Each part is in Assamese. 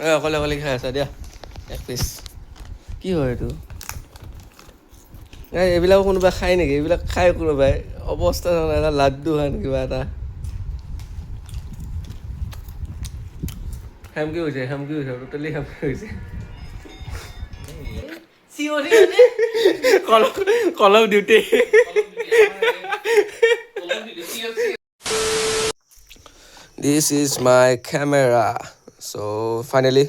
অকলে অকলে খাই আছা দিয়া এক পিচ কি হয় এইটো এইবিলাকো কোনোবা খায় নেকি এইবিলাক খাই কোনোবাই অৱস্থা নহয় এটা লাড্ডু হেন কিবা এটা হেমকি হৈছে টোটেলি হেমকি হৈছে call of duty this is my camera so' finally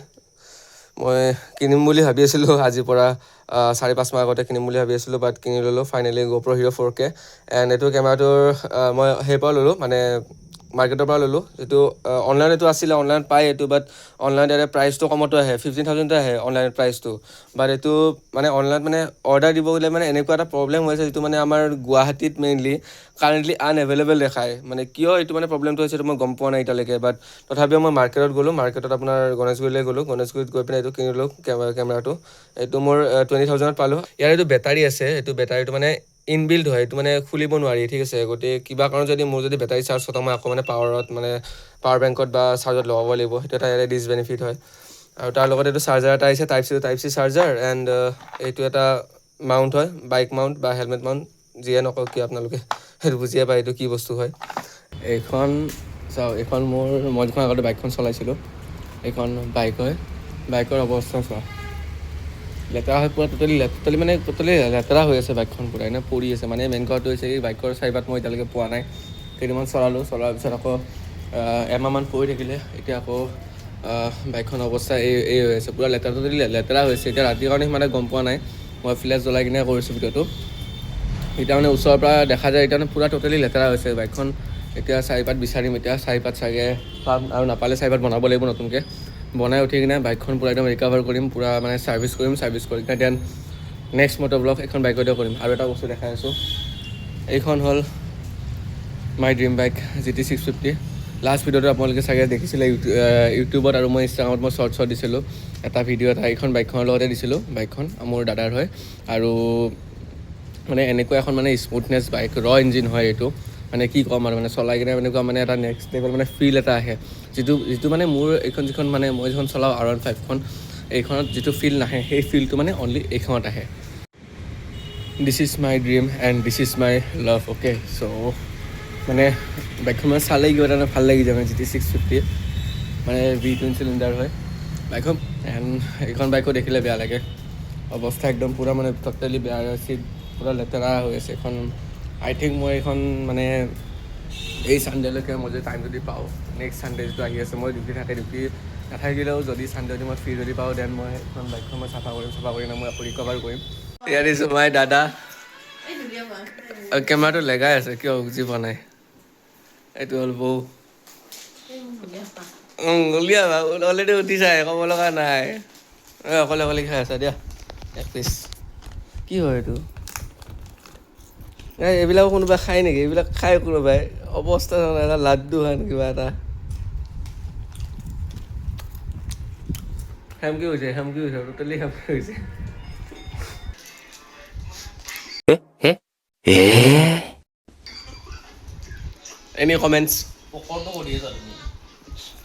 মই কিনিম বুলি ভাবি আছিলোঁ আজিৰ পৰা 4-5 মাহ আগতে কিনিম বুলি ভাবি আছিলোঁ বাট কিনি ল'লোঁ finally GoPro Hero 4K and এইটো কেমেৰাটোৰ মই সেই পৰা ল'লোঁ মানে মাৰ্কেটৰ পৰা ল'লোঁ এইটো অনলাইন এইটো আছিলে অনলাইনত পায় এইটো বাট অনলাইনত ইয়াতে প্ৰাইচটো কমতো আহে 15,000 আহে অনলাইনত প্ৰাইচটো বাট এইটো মানে অনলাইনত মানে অৰ্ডাৰ দিব গ'লে মানে এনেকুৱা এটা প্ৰব্লেম হৈছে যিটো মানে আমাৰ গুৱাহাটীত মেইনলি কাৰেণ্টলি আনএভেইলেবল দেখায় মানে কিয় এইটো মানে প্ৰব্লেমটো হৈছে এইটো মই গম পোৱা নাই এতিয়ালৈকে বাট তথাপিও মই মাৰ্কেটত গ'লোঁ মাৰ্কেটত আপোনাৰ গণেশগুৰিলৈ গ'লোঁ গণেশগুৰিত গৈ পিনে এইটো কিনিলোঁ কেমেৰাটো এইটো মোৰ 20,000ত পালোঁ ইয়াৰ এইটো বেটাৰী আছে এইটো বেটাৰীটো মানে ইনবিল্ড হয় এইটো মানে খুলিব নোৱাৰি ঠিক আছে গতিকে কিবা কাৰণত যদি মোৰ যদি বেটাৰী চাৰ্জ খতম হয় আকৌ মানে পাৱাৰ বেংকত বা চাৰ্জত লগাব লাগিব সেইটো এটা ইয়াতে ডিছবেনিফিট হয় আৰু তাৰ লগত এইটো চাৰ্জাৰ এটা আহিছে টাইপ চি চাৰ্জাৰ এণ্ড এইটো এটা মাউণ্ট হয় বাইক মাউণ্ট বা হেলমেট মাউণ্ট যিয়ে নকওঁ কি আপোনালোকে সেইটো বুজিয়ে পায় এইটো কি বস্তু হয় এইখন চাওক এইখন মই যিখন আগতে বাইকখন চলাইছিলোঁ এইখন বাইক হয় বাইকৰ অৱস্থা চোৱা লেতেৰা হৈ পূৰা টোটেলি লেতেৰা হৈ আছে বাইকখন পূৰা এনে পৰি আছে মানে মেইন কথাটো হৈছে এই বাইকৰ চাইবাত মই এতিয়ালৈকে পোৱা নাই কেইদিনমান চলোৱাৰ পিছত আকৌ এমাহমান পৰি থাকিলে এতিয়া আকৌ বাইকখন অৱস্থা এই হৈ আছে পূৰা লেতেৰা হৈছে এতিয়া ৰাতিৰ কাৰণে সিমানে গম পোৱা নাই মই ফ্লেছ জ্বলাই কিনে কৰিছোঁ ভিডিঅ'টো এতিয়া মানে ওচৰৰ পৰা দেখা যায় এতিয়া মানে পূৰা টোটেলি লেতেৰা হৈছে বাইকখন এতিয়া চাৰিপাত বিচাৰিম এতিয়া চাৰিপাত চাগে পাম আৰু নাপালে চাৰিপাত বনাব লাগিব নতুনকৈ বনাই উঠি কিনে বাইকখন পূৰা একদম ৰিকভাৰ কৰিম পূৰা মানে ছাৰ্ভিচ কৰি কিনে দেন নেক্সট মটৰ ব্লগ এখন বাইকতে কৰিম আৰু এটা বস্তু দেখাই আছোঁ এইখন হ'ল মাই ড্ৰিম বাইক GT 650 লাষ্ট ভিডিঅ'টো আপোনালোকে চাগে দেখিছিলে ইউটিউবত আৰু মই ইনষ্টাগ্ৰামত মই শ্বৰ্ট দিছিলোঁ এটা ভিডিঅ' এটা এইখন বাইকখনৰ লগতে দিছিলোঁ বাইকখন মোৰ দাদাৰ হয় আৰু মানে এনেকুৱা এখন মানে স্মুথনেছ বাইক ইঞ্জিন হয় এইটো মানে কি ক'ম আৰু মানে চলাই কিনে এনেকুৱা মানে এটা নেক্সট লেভেল মানে ফিল এটা আহে যিটো মানে মোৰ এইখন যিখন মানে মই যিখন চলাওঁ R15খন এইখনত যিটো ফিল নাহে সেই ফিলটো মানে অনলি এইখনত আহে দিছ is my dream and this is my love okay so' মানে বাইকখন মানে চালেই কিবা এটা ভাল লাগি যায় মানে GT 650 মানে V12 চিলিণ্ডাৰ হয় বাইকখন এণ্ড এইখন বাইকো দেখিলে বেয়া লাগে অৱস্থা একদম পূৰা মানে ট'টেলি বেয়া চিট পূৰা লেতেৰা হৈ আছে এখন আই থিংক মই এইখন মানে এই ছানডে'লৈকে মই যদি টাইম যদি পাওঁ নেক্সট ছানডে যিটো আহি আছে মই ডিউটি নাথাকিলেও যদি ছানডে যদি মই ফ্ৰী যদি পাওঁ দেন মই এইখন বাইকখন মই চাফা কৰি কিনে মই আকৌ ৰিকভাৰ কৰিম ইয়াত দিছোঁ মই দাদা কেমেৰাটো লেগাই আছে কিয় বুজি পোৱা নাই এইটো হ'ল বৌ উলিয়াবা অলৰেডি উঠিছাই ক'ব লগা নাই অকলে খাই আছা দিয়া এক পিচ কি হয় এইটো এইবিলাকো কোনোবাই খায় নেকি এইবিলাক খাই কোনোবাই অৱস্থা নহয় এটা লাড্ডু হেন কিবা এটা হেমকি হৈছে টোটেলি হেমকি হৈছে এনি কমেণ্টছ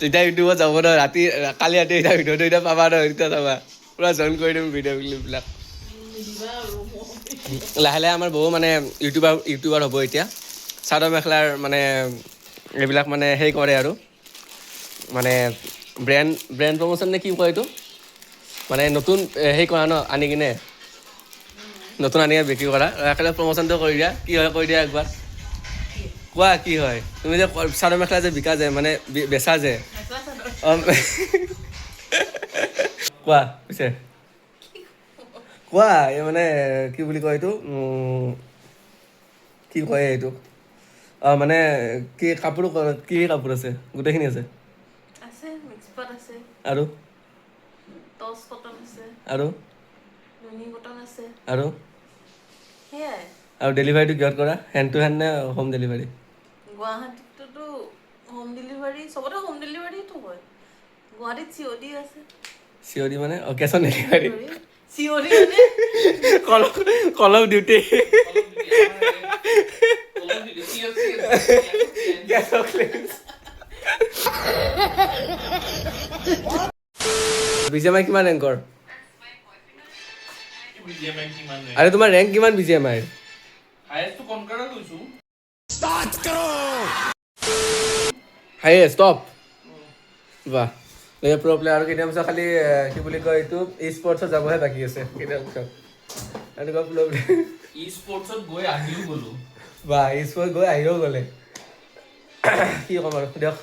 তেতিয়া ইউটিউবত যাব ন ৰাতি কালি ৰাতি এতিয়া ভিডিঅ'টো এতিয়া পাবা ন এতিয়া চাবা পূৰা জইন কৰি দিম ভিডিঅ' ক্লিপবিলাক লাহে লাহে আমাৰ বহু মানে ইউটিউবাৰ হ'ব এতিয়া চাদৰ মেখেলাৰ মানে এইবিলাক মানে সেই কৰে আৰু মানে ব্ৰেণ্ড প্ৰমোশ্যন নে কি কয় এইটো মানে নতুন সেই কৰা ন আনি কিনে নতুন আনি বিক্ৰী কৰা একেলগে প্ৰমোশ্যনটো কৰি দিয়া কি হয় কৈ দিয়া একবাৰ কোৱা কি হয় তুমি যে চাদৰ মেখেলা যে বিকা যায় মানে বেচা যে কোৱা পিছে কোৱা এই মানে কি বুলি কয় এইটো কি কয় এইটো মানে কি কাপোৰ কি কাপোৰ আছে গোটেইখিনি আছে আৰু আৰু আৰু ডেলিভাৰীটো কিহত কৰা হেণ্ড টু হেণ্ড নে হোম ডেলিভাৰী গুৱাহাটীততো হোম ডেলিভাৰী চবতে হোম ডেলিভাৰীটো হয় গুৱাহাটীত চিঅ'ডি আছে চিঅ'ডি মানে কেছ অন ডেলিভাৰী চিঅ'ডি মানে call of duty case on BGMI কিমান ৰেংকৰ BGMI কিমান ৰে আৰে তোমাৰ ৰেংক কিমান BGMI হাইয়েষ্ট কনকাৰা কৈছো হাইয়েষ্ট টপ বাহ এই প্ৰ প্লেয়াৰ আৰু কেইটামান পিছত খালি কি বুলি কয় এইটো স্পৰ্টছত যাবহে বাকী আছে কেইটামান পিছত এনেকুৱা প্ৰ ই স্পৰ্টছত গৈ আহিও গ'লো বা স্পৰ্ট গৈ আহিও গ'লে কি ক'ম আৰু দিয়ক